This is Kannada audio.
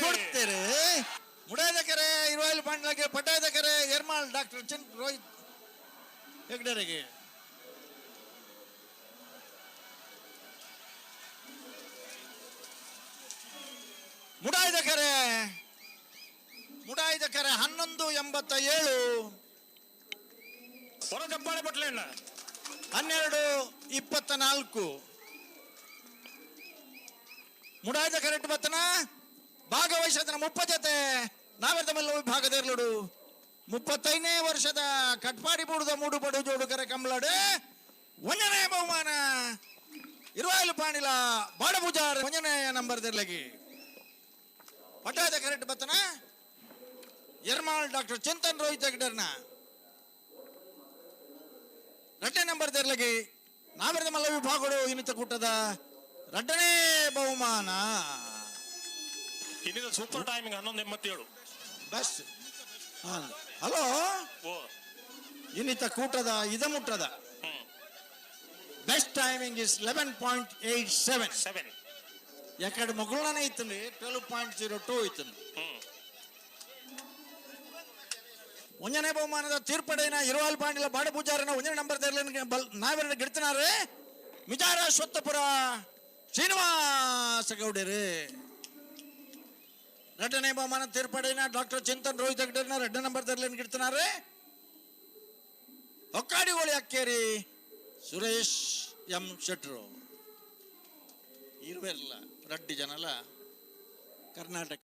ಕೊಡ್ತೇರೆ ಮುಡಾದ ಕೆರೆ ಇರುವಾಯಿಲ್ ಪಾಂಡ್ಲಗೆ ಪಟಾದ ಕೆರೆ ಎರ್ಮಾಳ್ ಡಾಕ್ಟರ್ ರೋಹಿತ್ ಹೆಗ್ಡೆರೆಗೆ ಮುಡಾಯ್ದ ಕೆರೆ 11:87 ಹೊರಗಪ್ಪಾಳೆ ಬಟ್ಲೆಣ್ಣ 12:24 ಮುಡಾಯ್ದ ಕೆರೆಟ್ ಬತ್ತನ ಭಾಗವಹಿಸಿದ 30 ಜೊತೆ ನಾವೆರ್ದ ಮಲ್ಲ ವಿಭಾಗದೆರ್ಲುಡು 35ನೇ ವರ್ಷದ ಕಟ್ಪಾಡಿ ಬೂಡುದ ಮೂಡು ಪಡು ಜೋಡು ಕರೆ ಕಂಬಳಡು 1ನೇ ಬಹುಮಾನ ಇರುವಾಯಿಲ್ ಪಾಣಿಲ ಬಾಡಪೂಜಾರ್ 1ನೇ ನಂಬರ್ ದೆರ್ಲಗಿ ಪಟಾದ ಕೆರೆಟ್ ಬತ್ತನ ಎರ್ಮಾಳ್ ಡಾಕ್ಟರ್ ಚಿಂತನ್ ರೋಹಿತ್ ಹೆಗ್ಡೆರ್ನ 2ನೇ ನಂಬರ್ ದೆರ್ಲಗಿ ನಾವೆರ್ದ ಮಲ್ಲ ವಿಭಾಗಗಳು ಇನ್ನಿತ ಕೂಟದ 2ನೇ ಬಹುಮಾನ. ಇನ್ನಿದ ಸೂಪರ್ ಟೈಮಿಂಗ್ 11:87 ಬಸ್. ಹಲೋ ಇನ್ನಿತ ಕೂಟದ ಮುಟ್ಟದ ಬೆಸ್ಟ್ ಟೈಮಿಂಗ್ ಇಸ್ 11.87 ಎಕಡೆ ಮಗುಳನೇ ಇತ್ತಂడి 12.02 ಇತ್ತಂడి. 1ನೇ ಬಹುಮಾನದ ತೀರ್ಪಡೆನ ಇರುವಾಯಿಲ್ ಪಾಂಡಿಲ ಬಾಡಪೂಜಾರನ 1ನೇ ನಂಬರ್ ನಾವೆರಡು ಗೆಡ್ತಿನಾರೆ ಮಿಜಾರ ಸ್ವತ್ತಪುರ ಶ್ರೀನಿವಾಸ ಗೌಡರು. 2ನೇ ಬಹುಮಾನ ತೀರ್ಪಡೆನ ಡಾಕ್ಟರ್ ಚಿಂತನ್ ರೋಹಿತ್ ಹೆಗ್ಡೆರ್ನ 2ನೇ ನಂಬರ್ ಗೆಡ್ತಿನಾರೆ ಹೊಕ್ಕಾಡಿಗೋಳಿ ಅಕ್ಕೇರಿ ಸುರೇಶ್ ಎಂ ಶೆಟ್ರು. ಇರುವೆಲ್ಲ 2 ಜನಲ ಕರ್ನಾಟಕ.